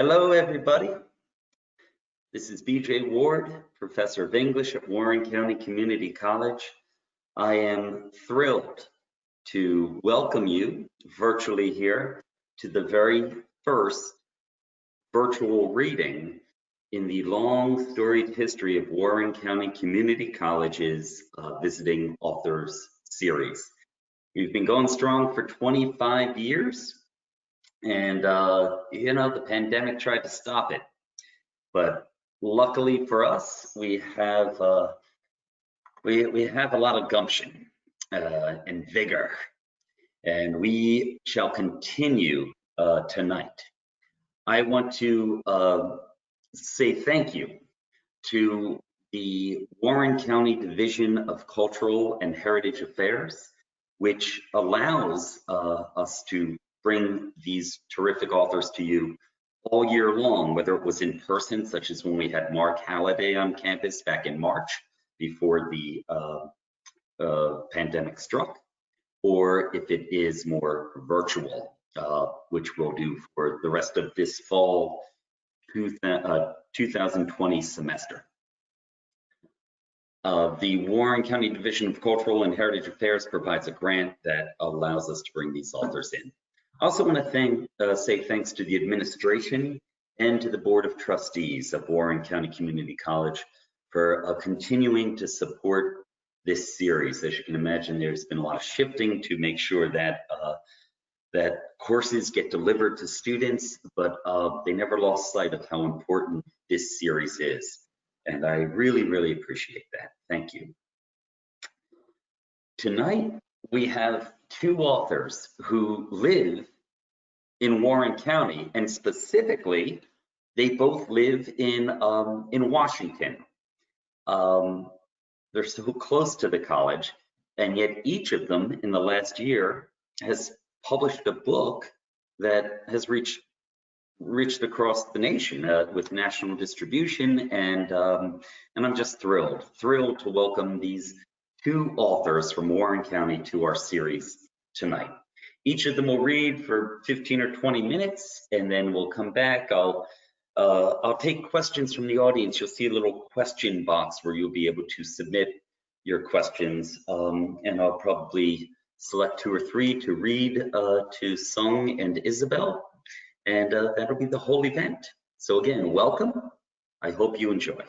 Hello, everybody. This is BJ Ward, Professor of English at Warren County Community College. I am thrilled to welcome you virtually here to the very first virtual reading in the long storied history of Warren County Community College's Visiting Authors series. We've been going strong for 25 years. And, the pandemic tried to stop it. But luckily for us, we have a lot of gumption and vigor. And we shall continue tonight. I want to say thank you to the Warren County Division of Cultural and Heritage Affairs, which allows us to bring these terrific authors to you all year long, whether it was in person, such as when we had Mark Halliday on campus back in March before the pandemic struck, or if it is more virtual, which we'll do for the rest of this fall 2020 semester. The Warren County Division of Cultural and Heritage Affairs provides a grant that allows us to bring these authors in. I also want to say thanks to the administration and to the Board of Trustees of Warren County Community College for continuing to support this series. As you can imagine, there's been a lot of shifting to make sure that that courses get delivered to students, but they never lost sight of how important this series is. And I really, really appreciate that. Thank you. Tonight, we have two authors who live in Warren County, and specifically, they both live in Washington. They're so close to the college, and yet each of them in the last year has published a book that has reached across the nation with national distribution, and I'm just thrilled to welcome these two authors from Warren County to our series tonight. Each of them will read for 15 or 20 minutes, and then we'll come back. I'll take questions from the audience. You'll see a little question box where you'll be able to submit your questions, and I'll probably select 2 or 3 to read to Sung and Ysabel, and that'll be the whole event. So again, welcome. I hope you enjoy.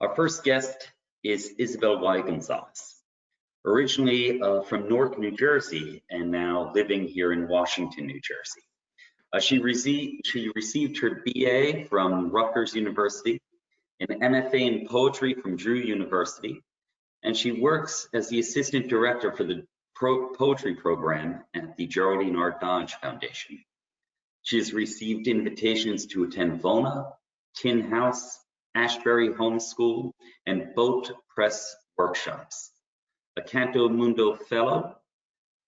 Our first guest is Ysabel Y Gonzalez. Originally from Newark, New Jersey, and now living here in Washington, New Jersey. She received her BA from Rutgers University, an MFA in poetry from Drew University, and she works as the assistant director for the poetry program at the Geraldine R Foundation. She has received invitations to attend VONA, Tin House, Ashbery Home School, and BOAAT Press workshops. A CantoMundo Fellow,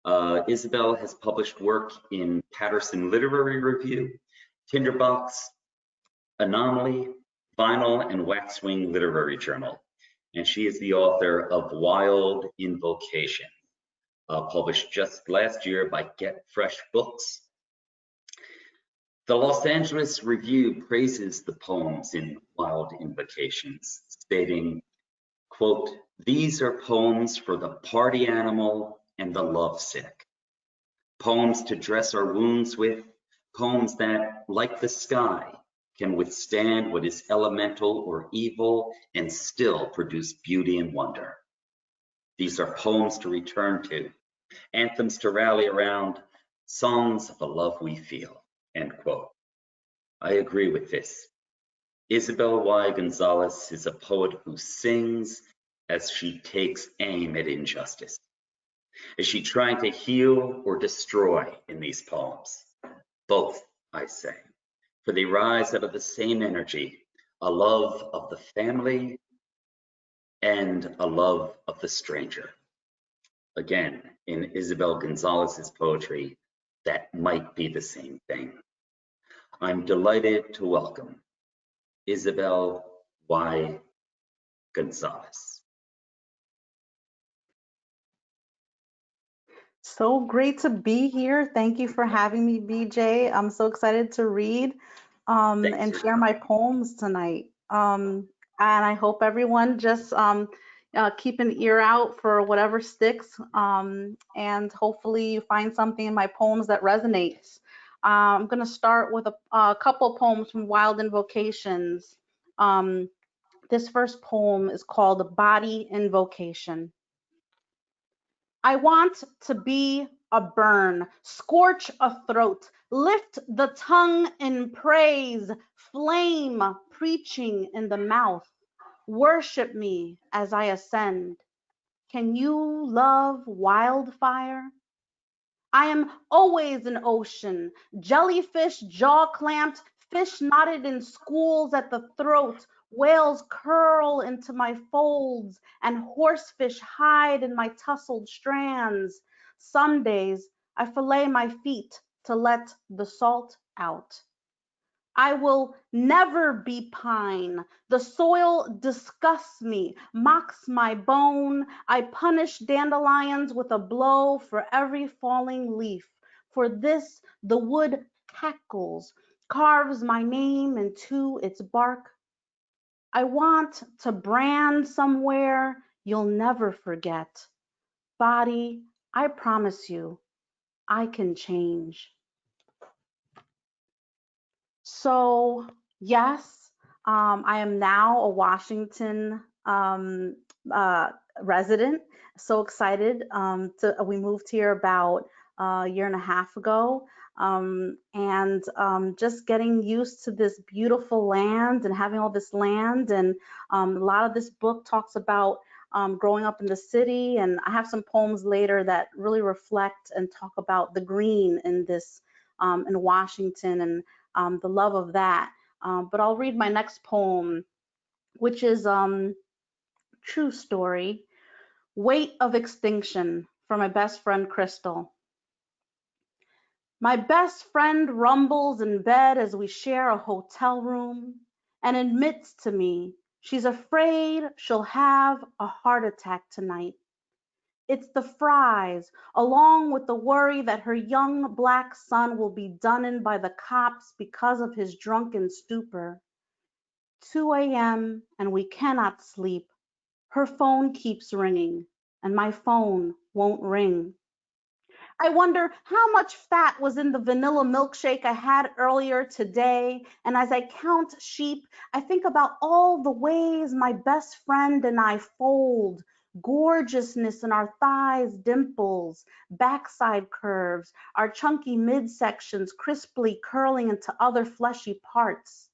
Ysabel has published work in Paterson Literary Review, Tinderbox, Anomaly, Vinyl, and Waxwing Literary Journal. And she is the author of Wild Invocation, published just last year by Get Fresh Books. The Los Angeles Review praises the poems in Wild Invocations, stating, quote, "These are poems for the party animal and the lovesick. Poems to dress our wounds with, poems that, like the sky, can withstand what is elemental or evil and still produce beauty and wonder. These are poems to return to, anthems to rally around, songs of the love we feel," end quote. I agree with this. Ysabel Y Gonzalez is a poet who sings as she takes aim at injustice. Is she trying to heal or destroy in these poems? Both, I say, for they rise out of the same energy, a love of the family and a love of the stranger. Again, in Ysabel Gonzalez's poetry, that might be the same thing. I'm delighted to welcome Ysabel Y Gonzalez. So great to be here. Thank you for having me, BJ. I'm so excited to read Thanks and for share my poems tonight. And I hope everyone just keep an ear out for whatever sticks, and hopefully you find something in my poems that resonates. I'm going to start with a couple poems from Wild Invocations. This first poem is called Body Invocation. I want to be a burn, scorch a throat, lift the tongue in praise, flame preaching in the mouth. Worship me as I ascend. Can you love wildfire? I am always an ocean, jellyfish jaw clamped, fish knotted in schools at the throat, whales curl into my folds, and horsefish hide in my tousled strands. Some days I fillet my feet to let the salt out. I will never be pine. The soil disgusts me, mocks my bone. I punish dandelions with a blow for every falling leaf. For this, the wood cackles, carves my name into its bark. I want to brand somewhere you'll never forget. Body, I promise you, I can change. So, yes, I am now a Washington resident. So excited. We moved here about a year and a half ago. And just getting used to this beautiful land and having all this land. And a lot of this book talks about growing up in the city. And I have some poems later that really reflect and talk about the green in this in Washington and the love of that. But I'll read my next poem, which is True Story, Weight of Extinction, from my best friend, Crystal. My best friend rumbles in bed as we share a hotel room and admits to me she's afraid she'll have a heart attack tonight. It's the fries, along with the worry that her young black son will be done in by the cops because of his drunken stupor. 2 a.m. and we cannot sleep. Her phone keeps ringing, and my phone won't ring. I wonder how much fat was in the vanilla milkshake I had earlier today, and as I count sheep, I think about all the ways my best friend and I fold, gorgeousness in our thighs, dimples, backside curves, our chunky midsections crisply curling into other fleshy parts.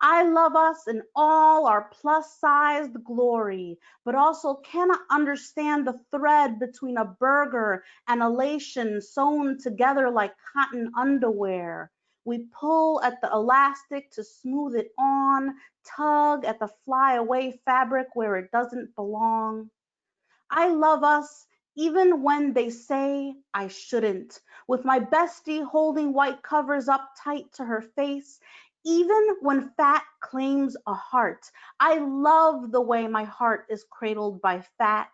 I love us in all our plus-sized glory, but also cannot understand the thread between a burger and elation sewn together like cotton underwear. We pull at the elastic to smooth it on, tug at the fly-away fabric where it doesn't belong. I love us even when they say I shouldn't, with my bestie holding white covers up tight to her face, even when fat claims a heart. I love the way my heart is cradled by fat,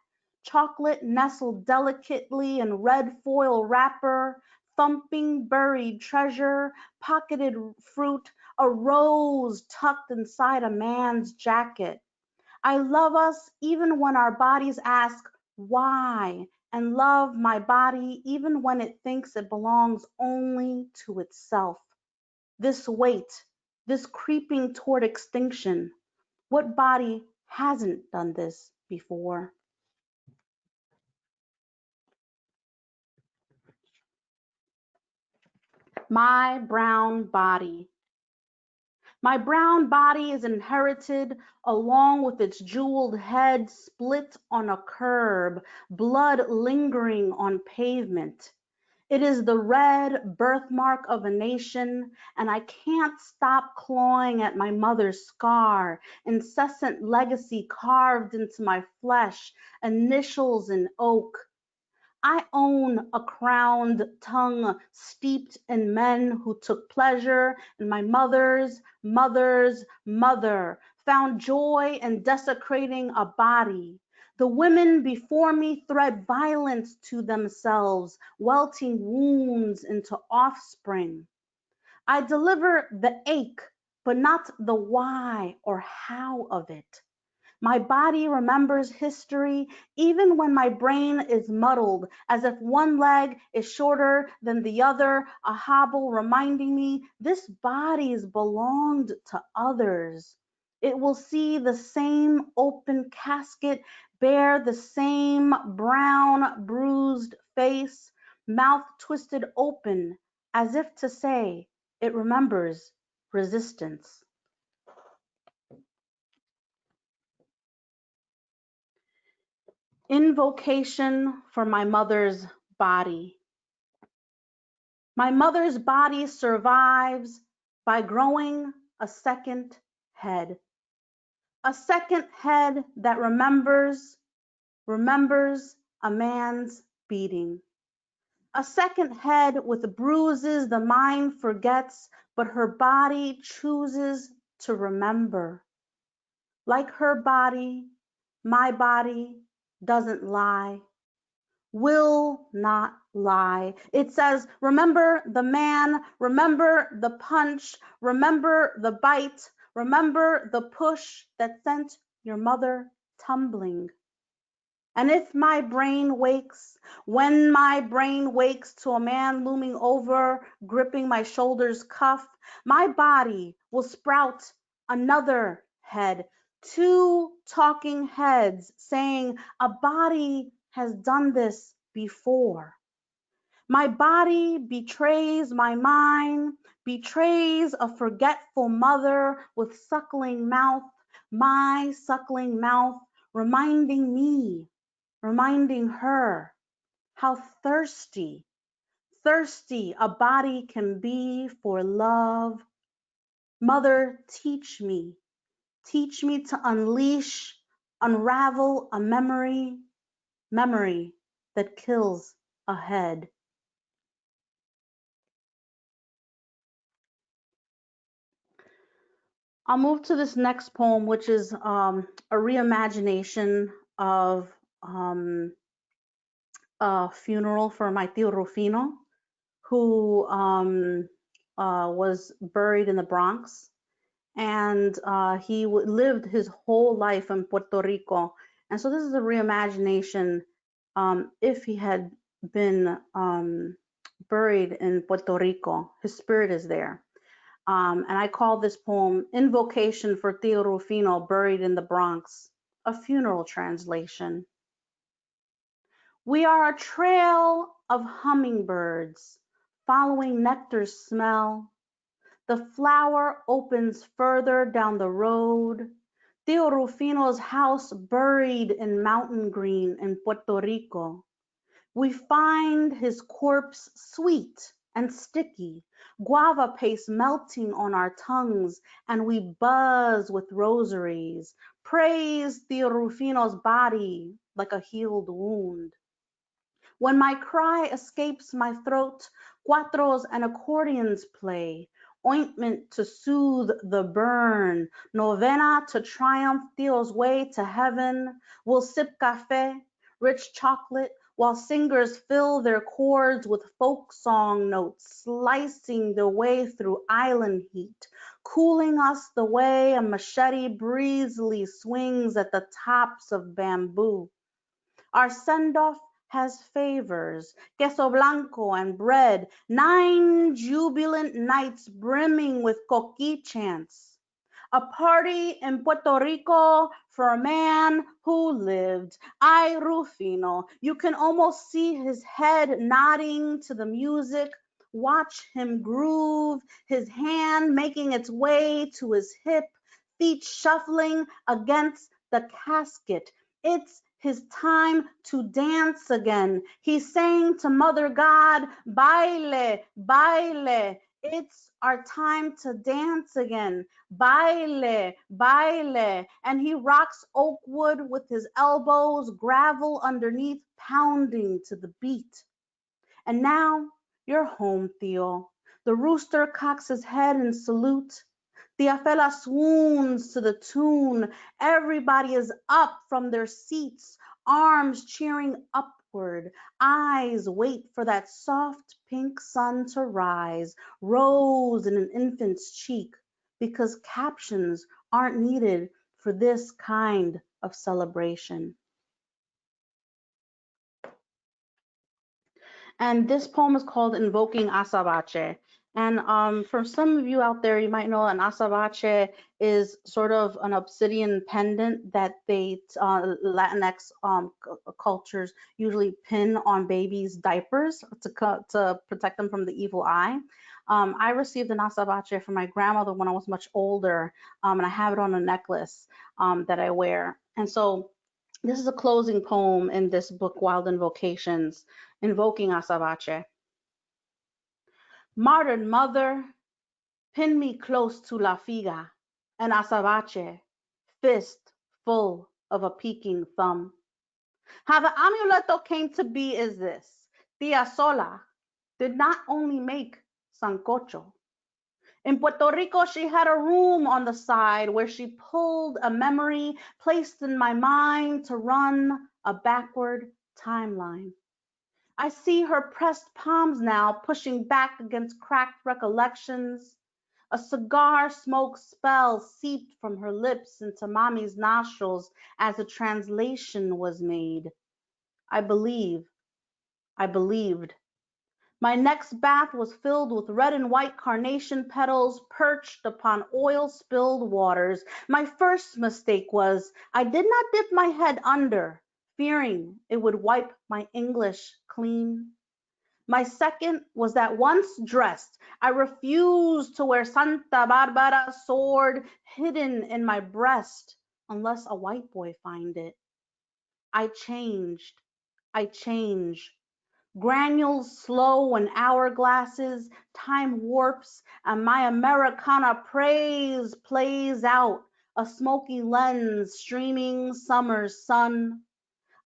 chocolate nestled delicately in red foil wrapper, thumping buried treasure, pocketed fruit, a rose tucked inside a man's jacket. I love us even when our bodies ask why, and love my body even when it thinks it belongs only to itself. This weight, this creeping toward extinction, what body hasn't done this before? My brown body. My brown body is inherited along with its jeweled head split on a curb, blood lingering on pavement. It is the red birthmark of a nation, and I can't stop clawing at my mother's scar, incessant legacy carved into my flesh, initials in oak. I own a crowned tongue steeped in men who took pleasure in my mother's mother's mother, found joy in desecrating a body. The women before me thread violence to themselves, welting wounds into offspring. I deliver the ache, but not the why or how of it. My body remembers history even when my brain is muddled, as if one leg is shorter than the other, a hobble reminding me this body's belonged to others. It will see the same open casket, bear the same brown, bruised face, mouth twisted open, as if to say it remembers resistance. Invocation for my mother's body. My mother's body survives by growing a second head. A second head that remembers a man's beating. A second head with bruises the mind forgets, but her body chooses to remember. Like her body, my body doesn't lie. Will not lie. It says, remember the man, remember the punch, remember the bite, remember the push that sent your mother tumbling. And if my brain wakes, when my brain wakes to a man looming over, gripping my shoulder's cuff, my body will sprout another head, two talking heads saying, a body has done this before. My body betrays my mind, betrays a forgetful mother with suckling mouth, my suckling mouth reminding me, reminding her how thirsty a body can be for love. Mother, teach me to unleash, unravel a memory that kills a head. I'll move to this next poem, which is a reimagination of a funeral for my Theo Rofino, who was buried in the Bronx. And he lived his whole life in Puerto Rico. And so this is a reimagination if he had been buried in Puerto Rico. His spirit is there. And I call this poem Invocation for Theo Rufino, Buried in the Bronx, a funeral translation. We are a trail of hummingbirds, following nectar's smell. The flower opens further down the road. Theo Rufino's house buried in mountain green in Puerto Rico. We find his corpse sweet and sticky, guava paste melting on our tongues, and we buzz with rosaries, praise Theo Rufino's body like a healed wound. When my cry escapes my throat, cuatros and accordions play, ointment to soothe the burn, novena to triumph Theo's way to heaven. We'll sip café, rich chocolate, while singers fill their chords with folk song notes, slicing their way through island heat, cooling us the way a machete breezily swings at the tops of bamboo. Our send-off has favors, queso blanco and bread, 9 jubilant nights brimming with coqui chants. A party in Puerto Rico for a man who lived. Ay, Rufino, you can almost see his head nodding to the music. Watch him groove, his hand making its way to his hip, feet shuffling against the casket. It's his time to dance again. He's saying to Mother God, baile, baile. It's our time to dance again. Baile, baile. And he rocks oak wood with his elbows, gravel underneath, pounding to the beat. And now you're home, Theo. The rooster cocks his head in salute. Tia Fela swoons to the tune. Everybody is up from their seats, arms cheering upward. Eyes wait for that soft pink sun to rise, rose in an infant's cheek, because captions aren't needed for this kind of celebration. And this poem is called Invoking Asabache. And for some of you out there, you might know an asabache is sort of an obsidian pendant that Latinx cultures usually pin on babies' diapers to protect them from the evil eye. I received an asabache from my grandmother when I was much older, and I have it on a necklace that I wear. And so this is a closing poem in this book, Wild Invocations, Invoking Asabache. Martyred mother, pin me close to La Figa, an asabache, fist full of a peeking thumb. How the amuleto came to be is this. Tia Sola did not only make sancocho. In Puerto Rico, she had a room on the side where she pulled a memory placed in my mind to run a backward timeline. I see her pressed palms now pushing back against cracked recollections. A cigar smoke spell seeped from her lips into mommy's nostrils as a translation was made. I believed. My next bath was filled with red and white carnation petals perched upon oil-spilled waters. My first mistake was I did not dip my head under, fearing it would wipe my English clean. My second was that once dressed, I refused to wear Santa Barbara sword hidden in my breast unless a white boy find it. I changed. Granules slow and hourglasses, time warps, and my Americana praise plays out, a smoky lens streaming summer's sun.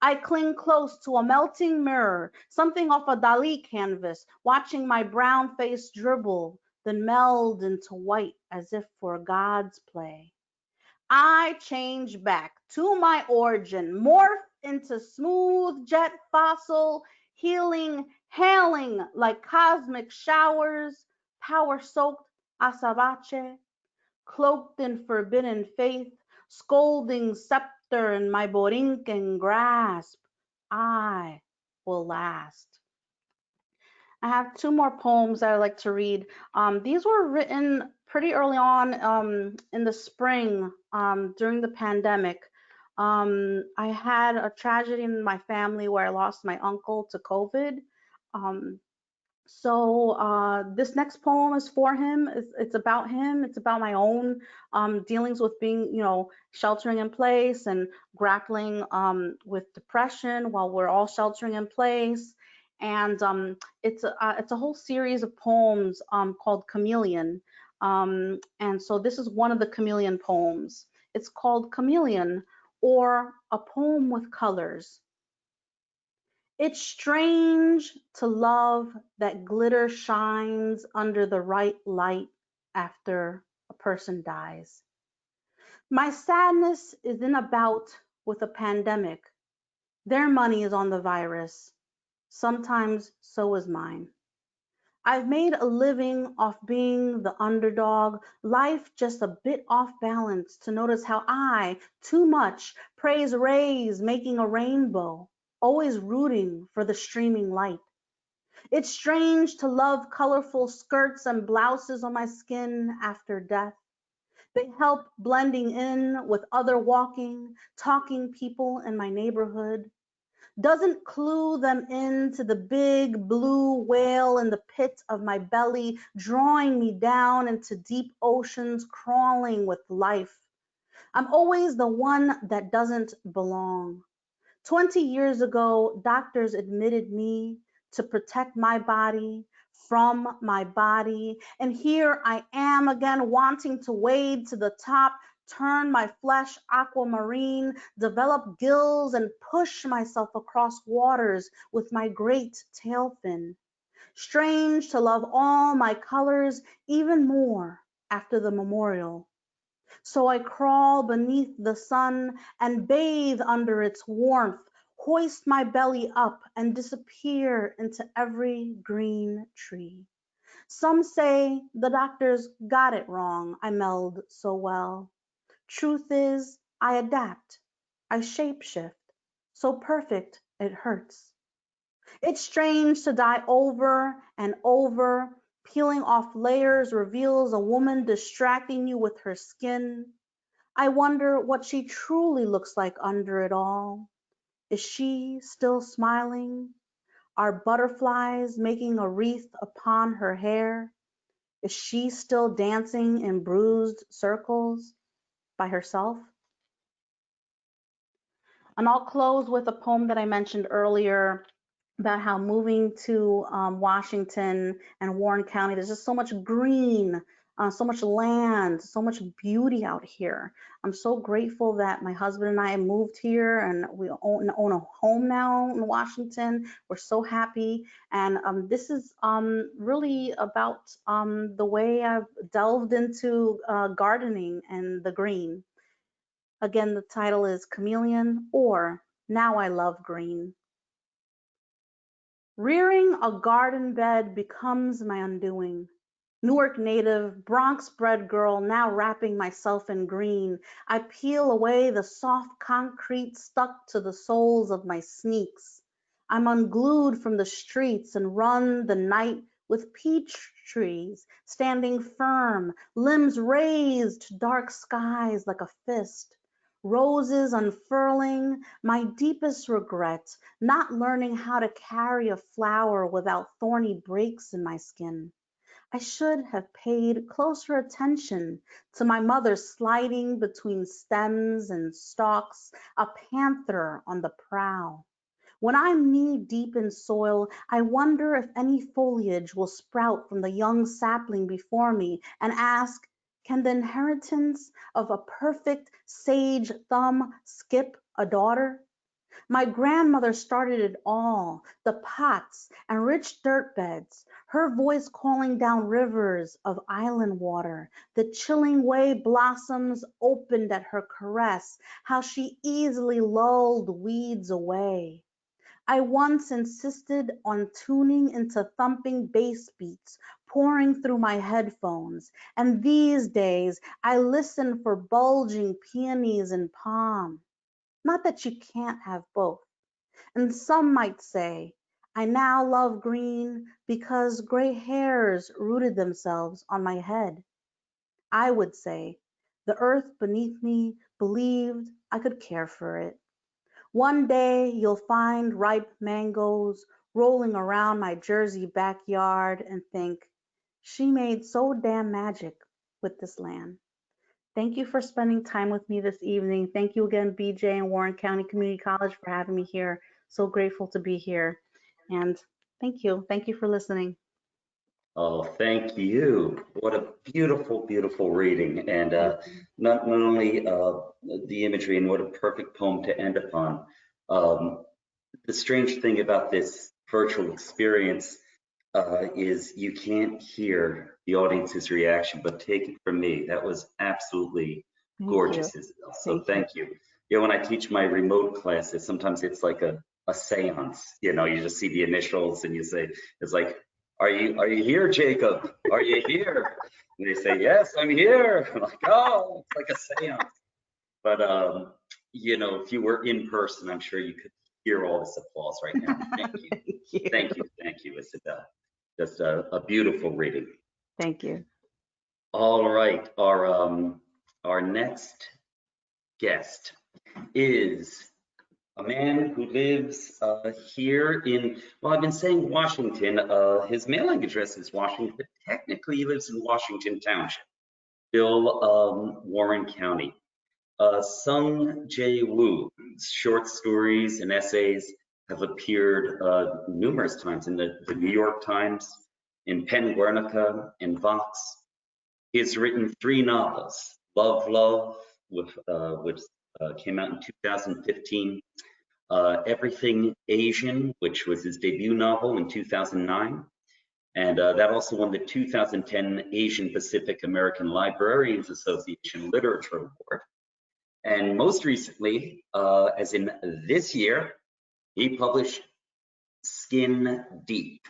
I cling close to a melting mirror, something off a Dali canvas, watching my brown face dribble, then meld into white as if for God's play. I change back to my origin, morph into smooth jet fossil, healing, hailing like cosmic showers, power-soaked asabache, cloaked in forbidden faith, scolding scepter in my Borinquen grasp. I will last. I have two more poems that I like to read. These were written pretty early on in the spring during the pandemic. I had a tragedy in my family where I lost my uncle to COVID. So this next poem is for him. It's about him. It's about my own dealings with being, sheltering in place and grappling with depression while we're all sheltering in place. And it's a whole series of poems called Chameleon. And so this is one of the Chameleon poems. It's called Chameleon, or a poem with colors. It's strange to love that glitter shines under the right light after a person dies. My sadness is in a bout with a pandemic. Their money is on the virus. Sometimes so is mine. I've made a living off being the underdog, life just a bit off balance to notice how I, too much, praise rays making a rainbow, always rooting for the streaming light. It's strange to love colorful skirts and blouses on my skin after death. They help blending in with other walking, talking people in my neighborhood. Doesn't clue them into the big blue whale in the pit of my belly, drawing me down into deep oceans crawling with life. I'm always the one that doesn't belong. 20 years ago, doctors admitted me to protect my body from my body. And here I am again wanting to wade to the top, turn my flesh aquamarine, develop gills, and push myself across waters with my great tail fin. Strange to love all my colors even more after the memorial. So I crawl beneath the sun and bathe under its warmth, hoist my belly up and disappear into every green tree. Some say the doctors got it wrong, I meld so well. Truth is, I adapt, I shapeshift, so perfect it hurts. It's strange to die over and over. Peeling off layers reveals a woman distracting you with her skin. I wonder what she truly looks like under it all. Is she still smiling? Are butterflies making a wreath upon her hair? Is she still dancing in bruised circles by herself? And I'll close with a poem that I mentioned earlier about how moving to Washington and Warren County, there's just so much green, so much land, so much beauty out here. I'm so grateful that my husband and I moved here and we own a home now in Washington. We're so happy. And this is really about the way I've delved into gardening and the green. Again, the title is Chameleon, or Now I Love Green. Rearing a garden bed becomes my undoing. Newark native, Bronx bred girl, now wrapping myself in green. I peel away the soft concrete stuck to the soles of my sneaks. I'm unglued from the streets and run the night with peach trees, standing firm, limbs raised to dark skies like a fist. Roses unfurling, my deepest regret, not learning how to carry a flower without thorny breaks in my skin. I should have paid closer attention to my mother sliding between stems and stalks, a panther on the prowl. When I'm knee deep in soil, I wonder if any foliage will sprout from the young sapling before me and ask, can the inheritance of a perfect sage thumb skip a daughter? My grandmother started it all, the pots and rich dirt beds, her voice calling down rivers of island water, the chilling way blossoms opened at her caress, how she easily lulled weeds away. I once insisted on tuning into thumping bass beats pouring through my headphones, and these days I listen for bulging peonies and palm. Not that you can't have both. And some might say, I now love green because gray hairs rooted themselves on my head. I would say, the earth beneath me believed I could care for it. One day you'll find ripe mangoes rolling around my Jersey backyard and think, she made so damn magic with this land. Thank you for spending time with me this evening. Thank you again, BJ and Warren County Community College, for having me here. So grateful to be here. And thank you. Thank you for listening. Oh, thank you. What a beautiful, beautiful reading. And not only the imagery, and what a perfect poem to end upon. The strange thing about this virtual experience is you can't hear the audience's reaction, but take it from me, that was absolutely gorgeous, Ysabel. So thank you. You know, when I teach my remote classes, sometimes it's like a seance. You know, you just see the initials and you say, it's like, are you here, Jacob? Are you here? And they say, yes, I'm here. I'm like, oh, it's like a seance. But you know, if you were in person, I'm sure you could hear all this applause right now. Thank you. Thank you, Ysabel. Just a beautiful reading. Thank you. All right, our next guest is a man who lives here in, well, I've been saying Washington. His mailing address is Washington, but technically he lives in Washington Township, still Warren County. Sung Jae Woo's short stories and essays have appeared numerous times in the New York Times, in Penn, Guernica, and Vox. He has written 3 novels, Love, which came out in 2015, Everything Asian, which was his debut novel in 2009, And that also won the 2010 Asian Pacific American Librarians Association Literature Award. And most recently, as in this year, he published Skin Deep,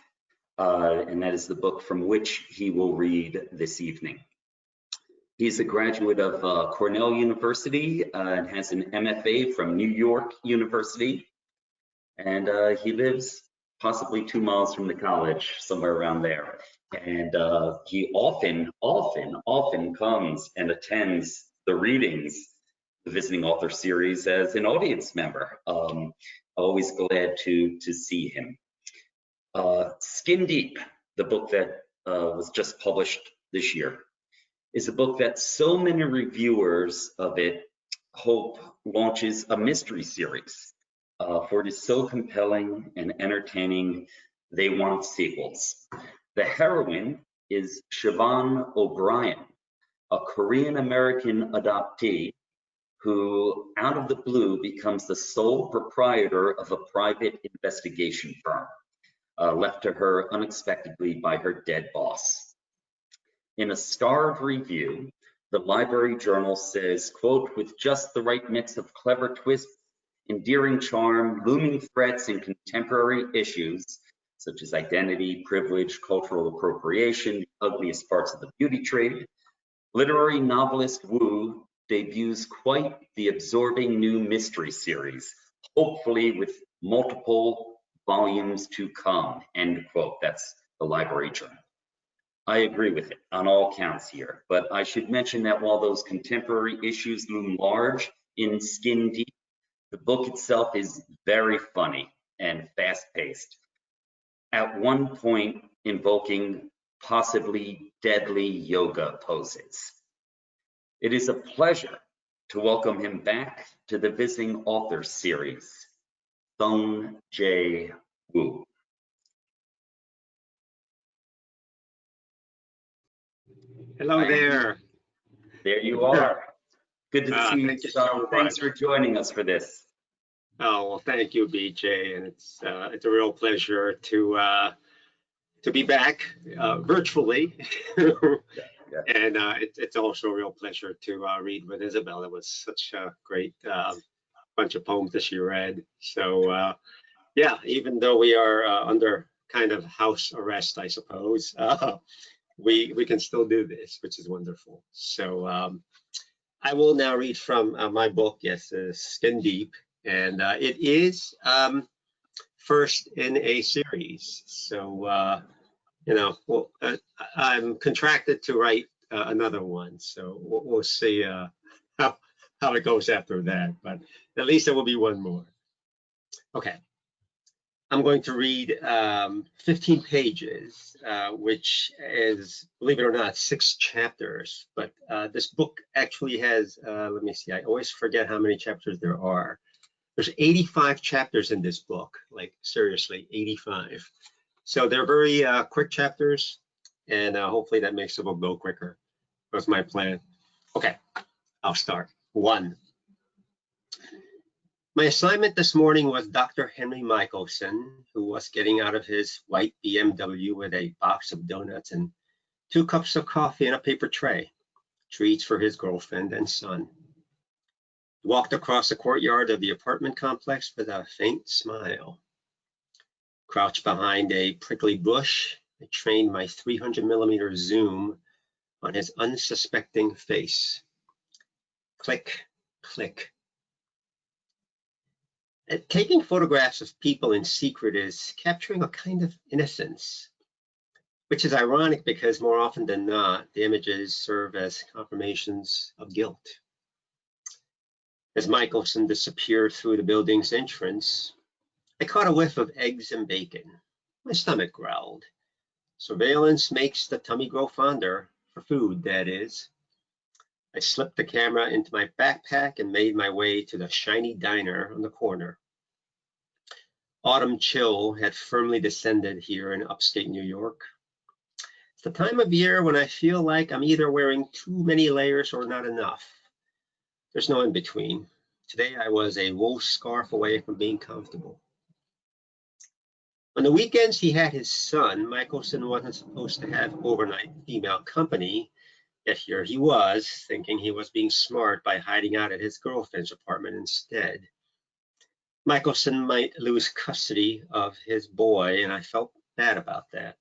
and that is the book from which he will read this evening. He's a graduate of Cornell University and has an MFA from New York University. And he lives possibly 2 miles from the college, somewhere around there. And he often comes and attends the readings, the Visiting Author Series, as an audience member. Always glad to see him. Skin Deep, the book that was just published this year, is a book that so many reviewers of it hope launches a mystery series. For it is so compelling and entertaining, they want sequels. The heroine is Siobhan O'Brien, a Korean-American adoptee who, out of the blue, becomes the sole proprietor of a private investigation firm, left to her unexpectedly by her dead boss. In a starred review, the Library Journal says, quote, with just the right mix of clever twists, endearing charm, looming threats, and contemporary issues, such as identity, privilege, cultural appropriation, the ugliest parts of the beauty trade, literary novelist Wu debuts quite the absorbing new mystery series, hopefully with multiple volumes to come, end quote. That's the Library Journal. I agree with it on all counts here, but I should mention that while those contemporary issues loom large in Skin Deep, the book itself is very funny and fast-paced, at one point invoking possibly deadly yoga poses. It is a pleasure to welcome him back to the Visiting Authors Series, Sung Jae Woo. Hello there. There you are. Good to see you, so Thanks for joining us for this. Oh, well, thank you, BJ, and it's a real pleasure to be back virtually. And it's also a real pleasure to read with Ysabel. It was such a great bunch of poems that she read. So yeah, even though we are under kind of house arrest, I suppose, we can still do this, which is wonderful. So I will now read from my book, yes, Skin Deep, and it is first in a series. So, you know, well, I'm contracted to write another one, so we'll see how it goes after that, but at least there will be one more. Okay. I'm going to read 15 pages, which is, believe it or not, 6 chapters. But this book actually has, let me see, I always forget how many chapters there are. There's 85 chapters in this book, like seriously, 85. So they're very quick chapters, and hopefully that makes the book go quicker. That's my plan. Okay, I'll start. 1. My assignment this morning was Dr. Henry Michelson, who was getting out of his white BMW with a box of donuts and 2 cups of coffee in a paper tray, treats for his girlfriend and son. He walked across the courtyard of the apartment complex with a faint smile. Crouched behind a prickly bush, I trained my 300mm zoom on his unsuspecting face. Click, click. Taking photographs of people in secret is capturing a kind of innocence, which is ironic because more often than not, the images serve as confirmations of guilt. As Michelson disappeared through the building's entrance, I caught a whiff of eggs and bacon. My stomach growled. Surveillance makes the tummy grow fonder, for food, that is. I slipped the camera into my backpack and made my way to the shiny diner on the corner. Autumn chill had firmly descended here in upstate New York. It's the time of year when I feel like I'm either wearing too many layers or not enough. There's no in between. Today I was a wool scarf away from being comfortable. On the weekends, he had his son. Michelson wasn't supposed to have overnight female company, yet here he was, thinking he was being smart by hiding out at his girlfriend's apartment instead. Michelson might lose custody of his boy, and I felt bad about that.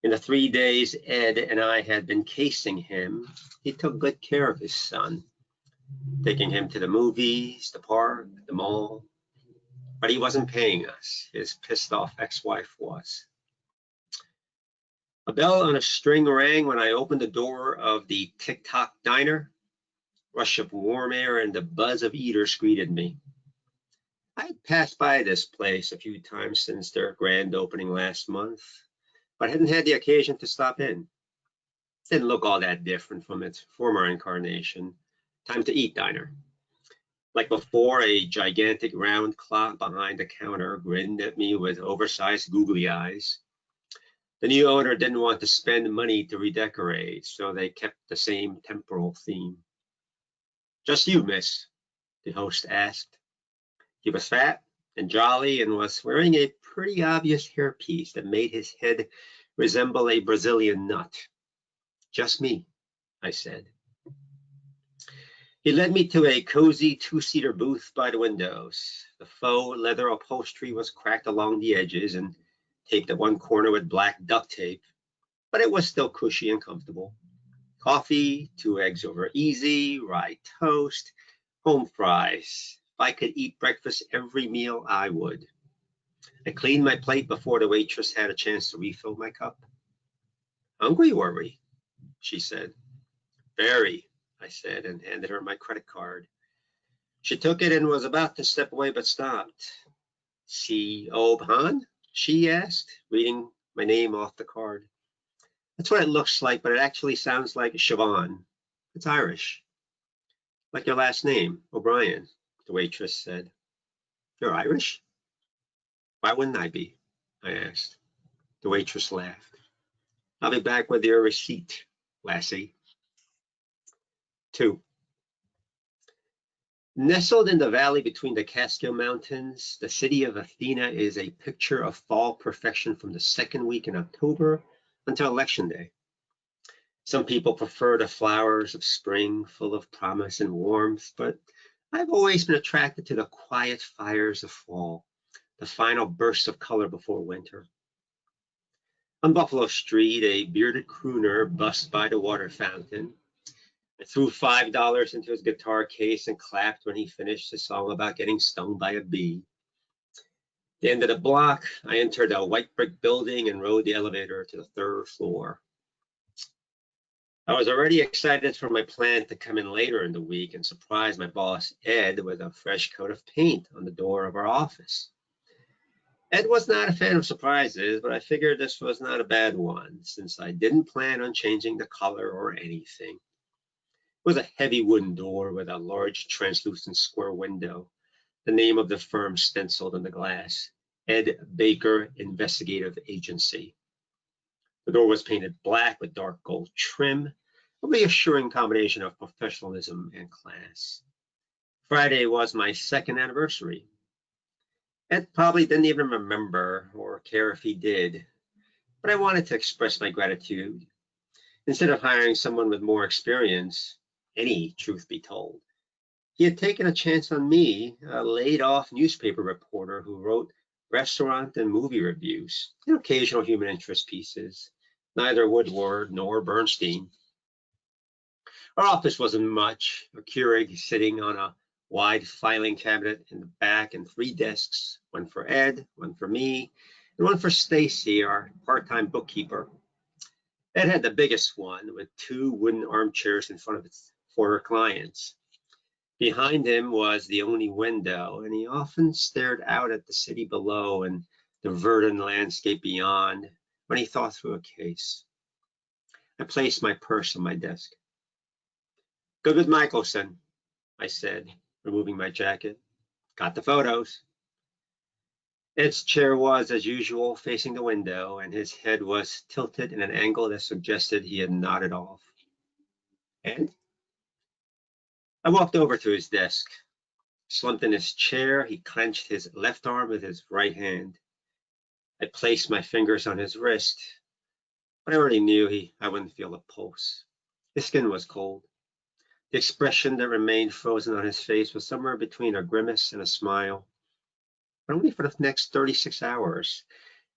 In the 3 days Ed and I had been casing him, he took good care of his son, taking him to the movies, the park, the mall. But he wasn't paying us. His pissed off ex-wife was. A bell on a string rang when I opened the door of the TikTok diner. Rush of warm air and the buzz of eaters greeted me. I had passed by this place a few times since their grand opening last month, but hadn't had the occasion to stop in. It didn't look all that different from its former incarnation. Time to eat diner. Like before, a gigantic round clock behind the counter grinned at me with oversized googly eyes. The new owner didn't want to spend money to redecorate, so they kept the same temporal theme. Just you, miss, the host asked. He was fat and jolly and was wearing a pretty obvious hairpiece that made his head resemble a Brazilian nut. Just me, I said. He led me to a cozy two-seater booth by the windows. The faux leather upholstery was cracked along the edges and taped at one corner with black duct tape, but it was still cushy and comfortable. Coffee, 2 eggs over easy, rye toast, home fries. If I could eat breakfast every meal, I would. I cleaned my plate before the waitress had a chance to refill my cup. Hungry, were we? She said. Very, I said, and handed her my credit card. She took it and was about to step away, but stopped. C.O. Han? She asked, reading my name off the card. That's what it looks like, but it actually sounds like Siobhan. It's Irish. Like your last name, O'Brien, the waitress said. You're Irish? Why wouldn't I be? I asked. The waitress laughed. I'll be back with your receipt, lassie. 2. Nestled in the valley between the Catskill Mountains, the city of Athena is a picture of fall perfection from the second week in October until Election Day. Some people prefer the flowers of spring, full of promise and warmth, but I've always been attracted to the quiet fires of fall, the final bursts of color before winter. On Buffalo Street, a bearded crooner bussed by the water fountain. I threw $5 into his guitar case and clapped when he finished his song about getting stung by a bee. At the end of the block, I entered a white brick building and rode the elevator to the 3rd floor. I was already excited for my plan to come in later in the week and surprise my boss, Ed, with a fresh coat of paint on the door of our office. Ed was not a fan of surprises, but I figured this was not a bad one, since I didn't plan on changing the color or anything. It was a heavy wooden door with a large translucent square window, the name of the firm stenciled on the glass, Ed Baker Investigative Agency. The door was painted black with dark gold trim, a reassuring combination of professionalism and class. Friday was my 2nd anniversary. Ed probably didn't even remember or care if he did, but I wanted to express my gratitude. Instead of hiring someone with more experience, any truth be told, he had taken a chance on me, a laid-off newspaper reporter who wrote restaurant and movie reviews and occasional human interest pieces, neither Woodward nor Bernstein. Our office wasn't much, a Keurig sitting on a wide filing cabinet in the back and 3 desks, one for Ed, one for me, and one for Stacy, our part-time bookkeeper. Ed had the biggest one with 2 wooden armchairs in front of it for her clients. Behind him was the only window, and he often stared out at the city below and the verdant landscape beyond when he thought through a case. I placed my purse on my desk. Good with Michelson, I said, removing my jacket. Got the photos. Ed's chair was, as usual, facing the window, and his head was tilted in an angle that suggested he had nodded off. Ed? I walked over to his desk. Slumped in his chair, he clenched his left arm with his right hand. I placed my fingers on his wrist, but I already knew I wouldn't feel a pulse. His skin was cold. The expression that remained frozen on his face was somewhere between a grimace and a smile, but only for the next 36 hours.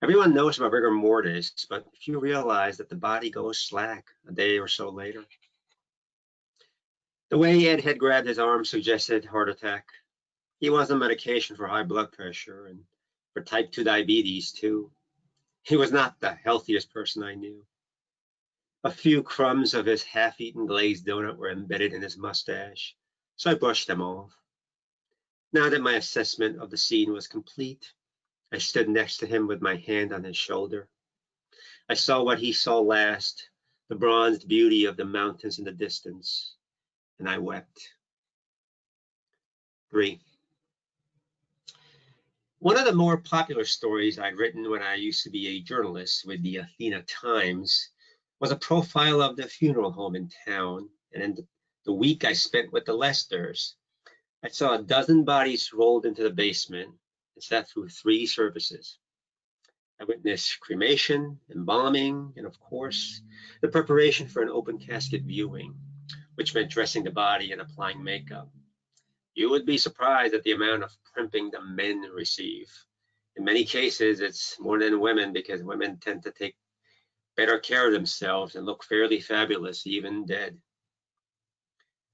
Everyone knows about rigor mortis, but few realize that the body goes slack a day or so later. The way Ed had grabbed his arm suggested heart attack. He was on medication for high blood pressure and for type 2 diabetes too. He was not the healthiest person I knew. A few crumbs of his half-eaten glazed donut were embedded in his mustache, so I brushed them off. Now that my assessment of the scene was complete, I stood next to him with my hand on his shoulder. I saw what he saw last, the bronzed beauty of the mountains in the distance, and I wept. 3. One of the more popular stories I'd written when I used to be a journalist with the Athena Times was a profile of the funeral home in town, and in the week I spent with the Lesters, I saw a dozen bodies rolled into the basement and sat through 3 services. I witnessed cremation, embalming, and of course, the preparation for an open casket viewing, which meant dressing the body and applying makeup. You would be surprised at the amount of primping the men receive. In many cases, it's more than women because women tend to take better care of themselves and look fairly fabulous, even dead.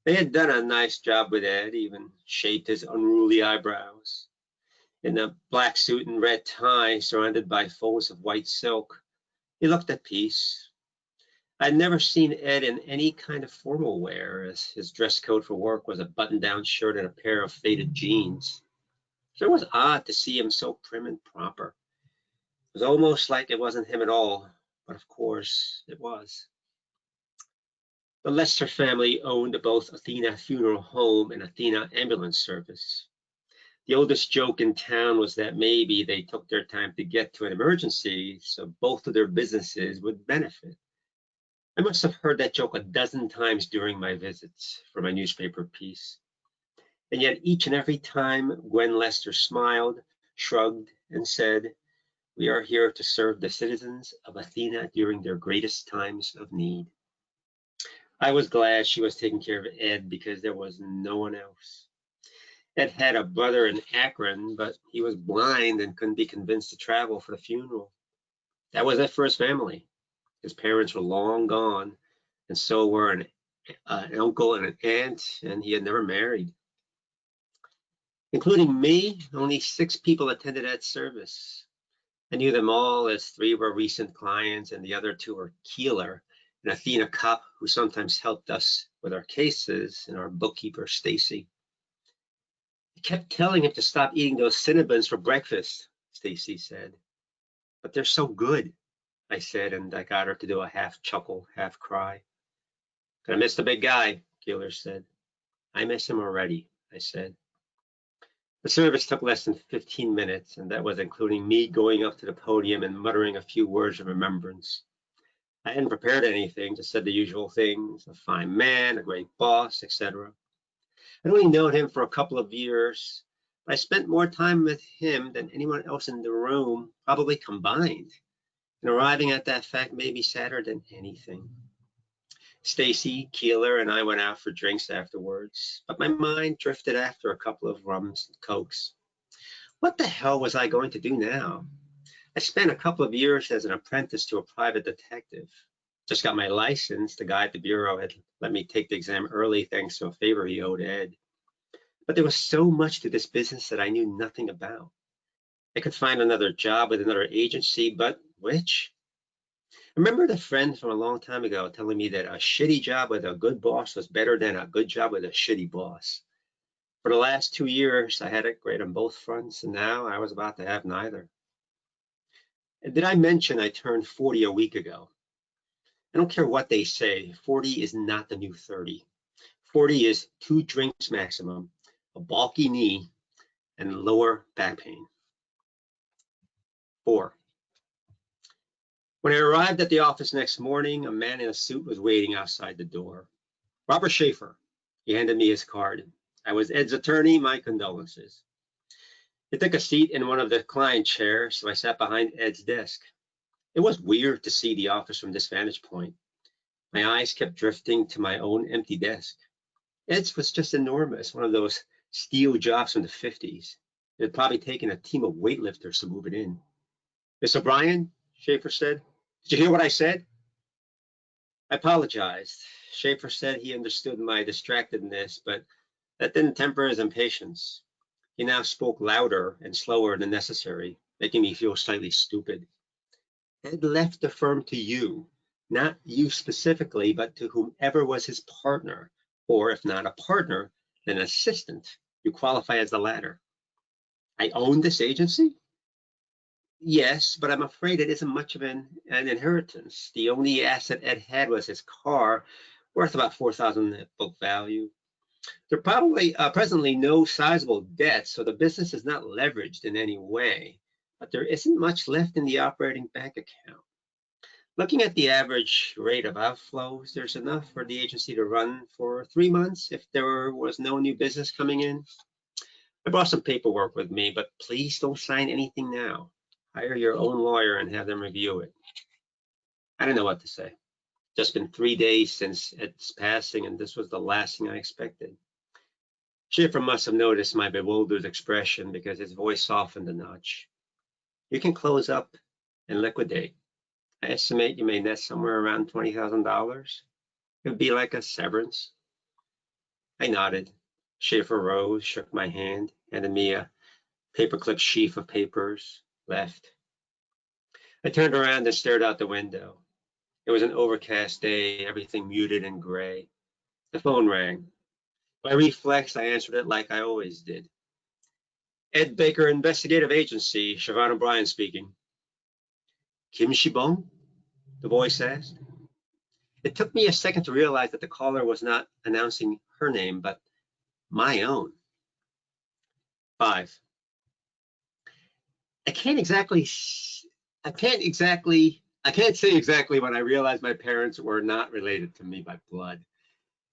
They had done a nice job with Ed, even shaped his unruly eyebrows. In a black suit and red tie, surrounded by folds of white silk, he looked at peace. I'd never seen Ed in any kind of formal wear, as his dress code for work was a button-down shirt and a pair of faded jeans. So it was odd to see him so prim and proper. It was almost like it wasn't him at all, but of course it was. The Lester family owned both Athena Funeral Home and Athena Ambulance Service. The oldest joke in town was that maybe they took their time to get to an emergency, so both of their businesses would benefit. I must have heard that joke a dozen times during my visits for my newspaper piece. And yet each and every time Gwen Lester smiled, shrugged, and said, "We are here to serve the citizens of Athena during their greatest times of need." I was glad she was taking care of Ed because there was no one else. Ed had a brother in Akron, but he was blind and couldn't be convinced to travel for the funeral. That was it for his family. His parents were long gone, and so were an uncle and an aunt, and he had never married. Including me, only 6 people attended Ed's service. I knew them all, as 3 were recent clients, and the other 2 were Keeler, an Athena cop who sometimes helped us with our cases, and our bookkeeper, Stacy. I kept telling him to stop eating those Cinnabons for breakfast, Stacy said. "But they're so good," I said, and I got her to do a half chuckle, half cry. "Gonna miss the big guy," Keeler said. "I miss him already," I said. The service took less than 15 minutes, and that was including me going up to the podium and muttering a few words of remembrance. I hadn't prepared anything, just said the usual things: a fine man, a great boss, etc. I'd only known him for a couple of years, but I spent more time with him than anyone else in the room, probably combined. And arriving at that fact made me sadder than anything. Stacy, Keeler, and I went out for drinks afterwards, but my mind drifted after a couple of rums and cokes. What the hell was I going to do now? I spent a couple of years as an apprentice to a private detective. Just got my license. The guy at the bureau had let me take the exam early thanks to a favor he owed Ed. But there was so much to this business that I knew nothing about. I could find another job with another agency, but which? I remembered a friend from a long time ago telling me that a shitty job with a good boss was better than a good job with a shitty boss. For the last 2 years, I had it great on both fronts, and now I was about to have neither. And did I mention I turned 40 a week ago? I don't care what they say, 40 is not the new 30. 40 is 2 drinks maximum, a bulky knee, and lower back pain. 4. When I arrived at the office next morning, a man in a suit was waiting outside the door. "Robert Schaefer." He handed me his card. "I was Ed's attorney, my condolences." I took a seat in one of the client chairs, so I sat behind Ed's desk. It was weird to see the office from this vantage point. My eyes kept drifting to my own empty desk. Ed's was just enormous, one of those steel jobs from the 50s. It had probably taken a team of weightlifters to move it in. Miss O'Brien, Schaefer said, did you hear what I said? I apologized. Schaefer said he understood my distractedness, but that didn't temper his impatience. He now spoke louder and slower than necessary, making me feel slightly stupid. Ed left the firm to you, not you specifically, but to whomever was his partner, or if not a partner, then an assistant. You qualify as the latter. I own this agency? Yes, but I'm afraid it isn't much of an inheritance. The only asset Ed had was his car, worth about $4,000 at book value. There are probably presently no sizable debts, so the business is not leveraged in any way, but there isn't much left in the operating bank account. Looking at the average rate of outflows, there's enough for the agency to run for 3 months if there was no new business coming in. I brought some paperwork with me, but please don't sign anything now. Hire your own lawyer and have them review it. I didn't know what to say. Just been 3 days since its passing, and this was the last thing I expected. Schaefer must have noticed my bewildered expression because his voice softened a notch. You can close up and liquidate. I estimate you may net somewhere around $20,000. It would be like a severance. I nodded. Schaefer rose, shook my hand, handed me a paperclip sheaf of papers, left. I turned around and stared out the window. It was an overcast day, everything muted and gray. The phone rang. By reflex, I answered it like I always did. Ed Baker Investigative Agency, Siobhan O'Brien speaking. Kim Shibong? The voice asked. It took me a second to realize that the caller was not announcing her name, but my own. 5. I can't say exactly when I realized my parents were not related to me by blood.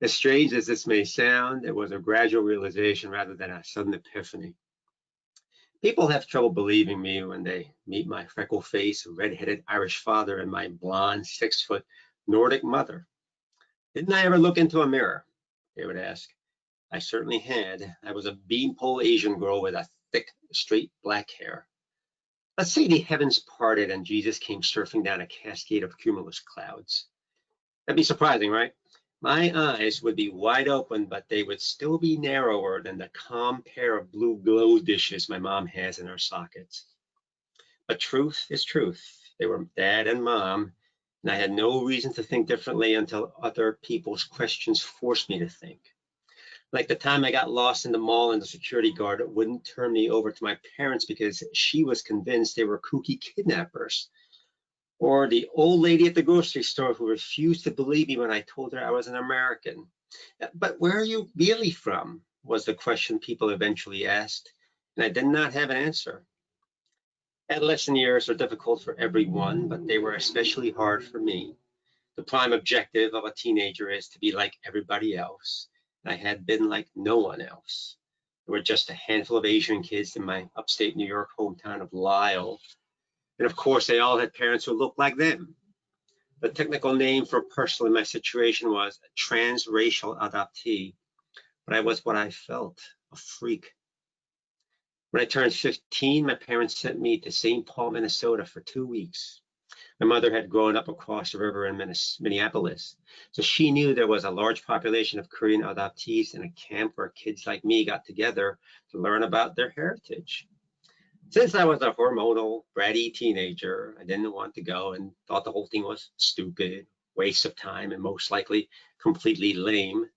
As strange as this may sound, it was a gradual realization rather than a sudden epiphany. People have trouble believing me when they meet my freckle-faced, red-headed Irish father and my blonde, 6-foot Nordic mother. Didn't I ever look into a mirror? They would ask. I certainly had. I was a beanpole Asian girl with a thick, straight black hair. Let's say the heavens parted and Jesus came surfing down a cascade of cumulus clouds. That'd be surprising, right? My eyes would be wide open, but they would still be narrower than the calm pair of blue glow dishes my mom has in her sockets. But truth is truth. They were Dad and Mom, and I had no reason to think differently until other people's questions forced me to think. Like the time I got lost in the mall and the security guard wouldn't turn me over to my parents because she was convinced they were kooky kidnappers. Or the old lady at the grocery store who refused to believe me when I told her I was an American. But where are you really from? Was the question people eventually asked, and I did not have an answer. Adolescent years are difficult for everyone, but they were especially hard for me. The prime objective of a teenager is to be like everybody else, and I had been like no one else. There were just a handful of Asian kids in my upstate New York hometown of Lisle. And of course, they all had parents who looked like them. The technical name for a person in my situation was a transracial adoptee, but I was what I felt, a freak. When I turned 15, my parents sent me to St. Paul, Minnesota for 2 weeks. My mother had grown up across the river in Minneapolis, so she knew there was a large population of Korean adoptees in a camp where kids like me got together to learn about their heritage. Since I was a hormonal, bratty teenager, I didn't want to go and thought the whole thing was stupid, waste of time, and most likely completely lame.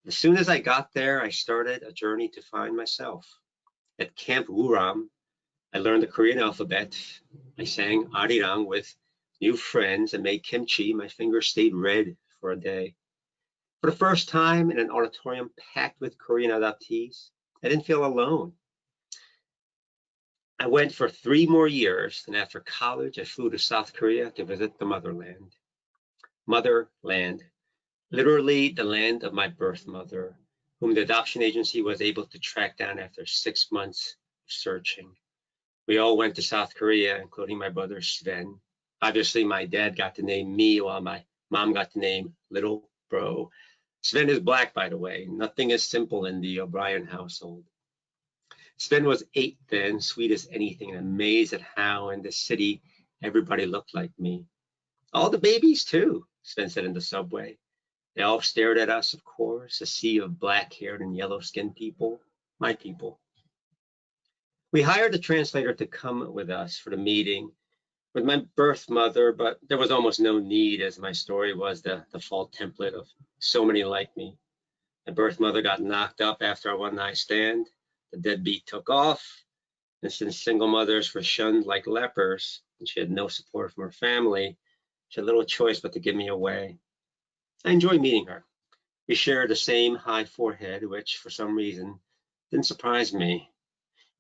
As soon as I got there, I started a journey to find myself. At Camp Wuram, I learned the Korean alphabet. I sang arirang with new friends and made kimchi. My fingers stayed red for a day. For the first time in an auditorium packed with Korean adoptees, I didn't feel alone. I went for 3 more years, and after college, I flew to South Korea to visit the motherland. Motherland, literally the land of my birth mother, whom the adoption agency was able to track down after 6 months searching. We all went to South Korea, including my brother Sven. Obviously, my dad got to name me while my mom got to name little bro. Sven is black, by the way. Nothing is simple in the O'Brien household. Sven was 8 then, sweet as anything, and amazed at how in the city everybody looked like me. All the babies, too, Sven said in the subway. They all stared at us, of course, a sea of black-haired and yellow-skinned people, my people. We hired a translator to come with us for the meeting with my birth mother, but there was almost no need, as my story was the default template of so many like me. My birth mother got knocked up after a one-night stand. The deadbeat took off, and since single mothers were shunned like lepers, and she had no support from her family, she had little choice but to give me away. I enjoyed meeting her. We shared the same high forehead, which for some reason didn't surprise me.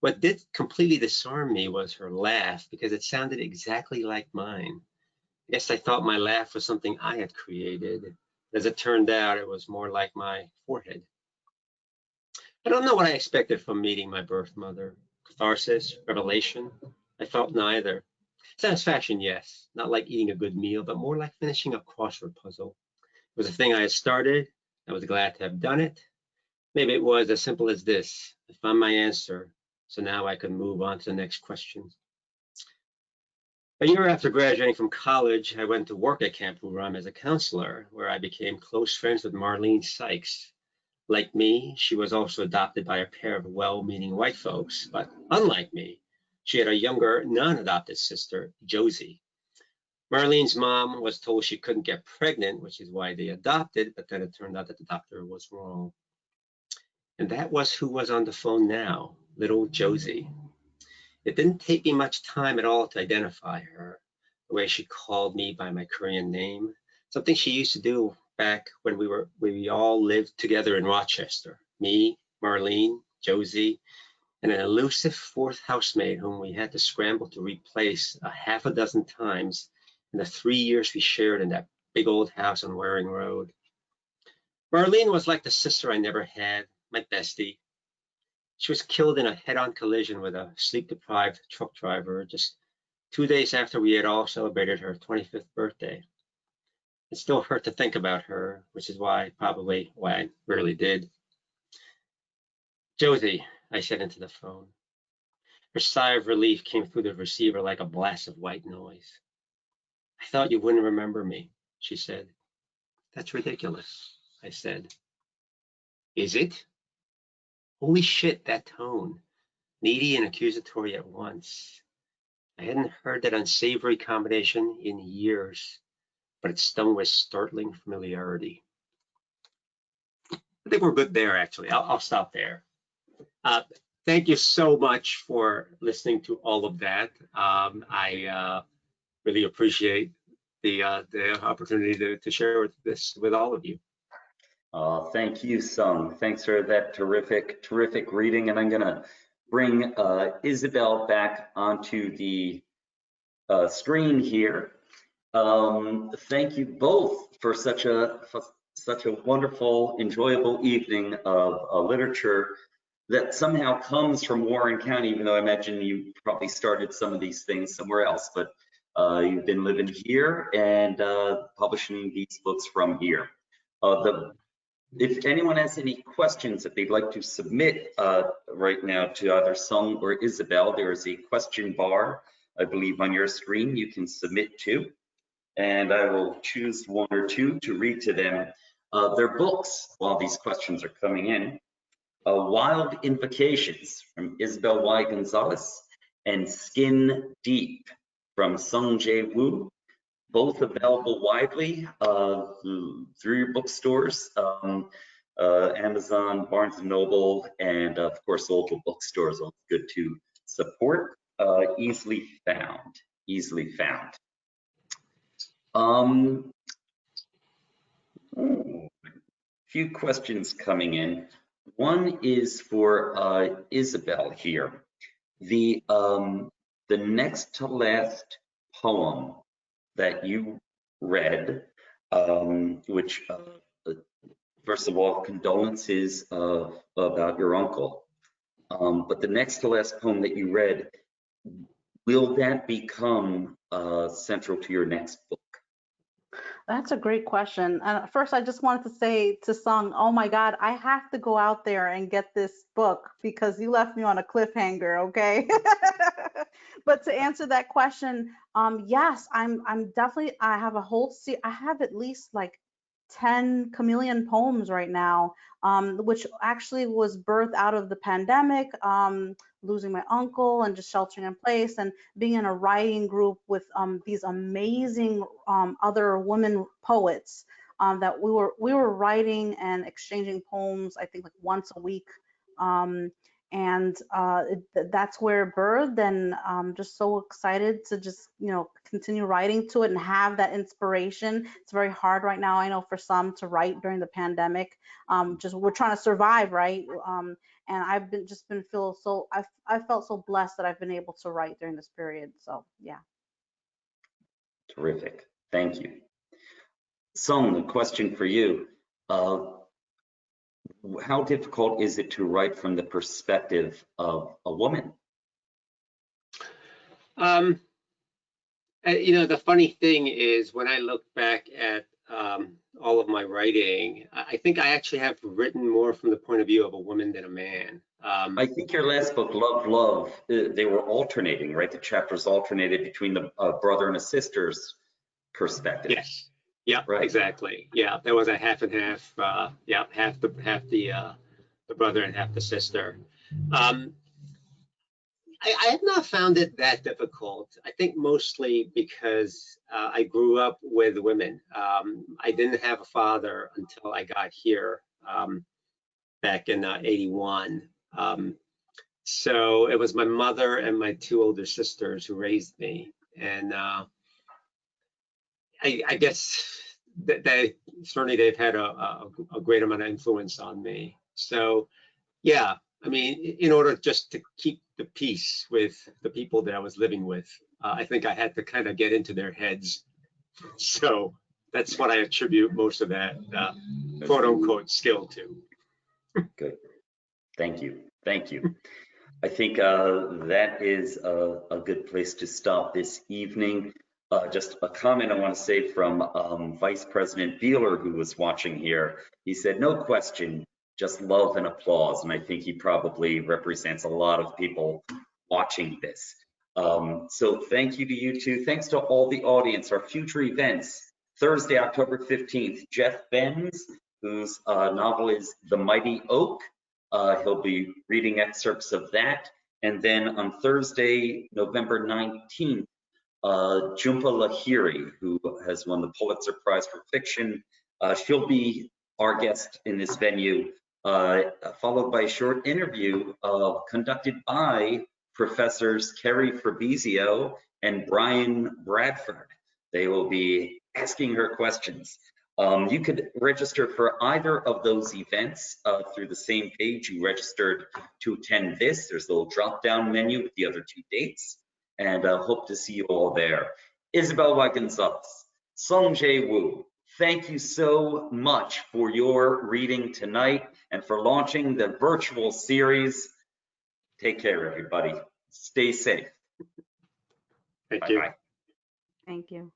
What did completely disarm me was her laugh, because it sounded exactly like mine. I guess I thought my laugh was something I had created. As it turned out, it was more like my forehead. I don't know what I expected from meeting my birth mother. Catharsis, revelation? I felt neither. Satisfaction, yes. Not like eating a good meal, but more like finishing a crossword puzzle. It was a thing I had started. I was glad to have done it. Maybe it was as simple as this. I found my answer, so now I could move on to the next question. A year after graduating from college, I went to work at Camp Huram as a counselor, where I became close friends with Marlene Sykes. Like me, she was also adopted by a pair of well-meaning white folks, but unlike me, she had a younger, non-adopted sister, Josie. Marlene's mom was told she couldn't get pregnant, which is why they adopted, but then it turned out that the doctor was wrong. And that was who was on the phone now, little Josie. It didn't take me much time at all to identify her, the way she called me by my Korean name, something she used to do back when we all lived together in Rochester, me, Marlene, Josie, and an elusive fourth housemaid whom we had to scramble to replace a half a dozen times in the 3 years we shared in that big old house on Waring Road. Marlene was like the sister I never had, my bestie. She was killed in a head-on collision with a sleep-deprived truck driver just 2 days after we had all celebrated her 25th birthday. It still hurt to think about her, which is probably why I rarely did. Josie, I said into the phone. Her sigh of relief came through the receiver like a blast of white noise. I thought you wouldn't remember me, she said. That's ridiculous, I said. Is it? Holy shit, that tone. Needy and accusatory at once. I hadn't heard that unsavory combination in years, but it stung with startling familiarity. I think we're good there, actually. I'll stop there. Thank you so much for listening to all of that. I really appreciate the opportunity to share this with all of you. Thank you, Sung. Thanks for that terrific reading. And I'm going to bring Ysabel back onto the screen here. Thank you both for such a wonderful, enjoyable evening of literature that somehow comes from Warren County, even though I imagine you probably started some of these things somewhere else, but you've been living here and publishing these books from here. If anyone has any questions that they'd like to submit right now to either Sung or Ysabel, there is a question bar, I believe, on your screen you can submit to, and I will choose one or two to read to them their books while these questions are coming in. Wild Invocations from Ysabel Y Gonzalez and Skin Deep from Sung Jae Woo, both available widely through your bookstores, Amazon, Barnes & Noble, and of course local bookstores. It's good to support. Easily found. Few questions coming in. One is for Ysabel here. The next to last poem that you read, which first of all, condolences about your uncle. but the next to last poem that you read, will that become central to your next book? That's a great question. First, I just wanted to say to Sung, oh my God, I have to go out there and get this book because you left me on a cliffhanger, okay? But to answer that question, yes, I'm definitely, I have a whole I have at least like 10 Chameleon poems right now, which actually was birthed out of the pandemic, losing my uncle and just sheltering in place and being in a writing group with these amazing other women poets that we were writing and exchanging poems, I think like once a week. That's where it birthed, and I'm just so excited to just, continue writing to it and have that inspiration. It's very hard right now, I know, for some to write during the pandemic. Just we're trying to survive, right? And I've I felt so blessed that I've been able to write during this period. So yeah. Terrific, thank you. Sung, a question for you. How difficult is it to write from the perspective of a woman? The funny thing is, when I look back at all of my writing, I think I actually have written more from the point of view of a woman than a man. I think your last book, Love, they were alternating, right? The chapters alternated between the brother and a sister's perspective. Yes. Yeah, right. Exactly. Yeah, there was a half and half. Yeah, half the brother and half the sister. I have not found it that difficult. I think mostly because I grew up with women. I didn't have a father until I got here back in '81. So it was my mother and my two older sisters who raised me. And I guess that they've had a great amount of influence on me. So yeah, I mean, in order just to keep the peace with the people that I was living with, I think I had to kind of get into their heads. So that's what I attribute most of that quote unquote skill to. Good. Thank you. Thank you. I think that is a good place to stop this evening. Just a comment I want to say from Vice President Beeler, who was watching here. He said, no question, just love and applause. And I think he probably represents a lot of people watching this. So thank you to you two. Thanks to all the audience. Our future events, Thursday, October 15th, Jeff Benz, whose novel is The Mighty Oak. He'll be reading excerpts of that. And then on Thursday, November 19th, Jhumpa Lahiri, who has won the Pulitzer Prize for Fiction. She'll be our guest in this venue, followed by a short interview conducted by Professors Kerry Fabrizio and Brian Bradford. They will be asking her questions. You could register for either of those events through the same page you registered to attend this. There's a little drop-down menu with the other two dates, and hope to see you all there. Ysabel Y Gonzalez, Sung Jae Woo, thank you so much for your reading tonight and for launching the virtual series. Take care, everybody. Stay safe. Thank you. Bye-bye. Thank you.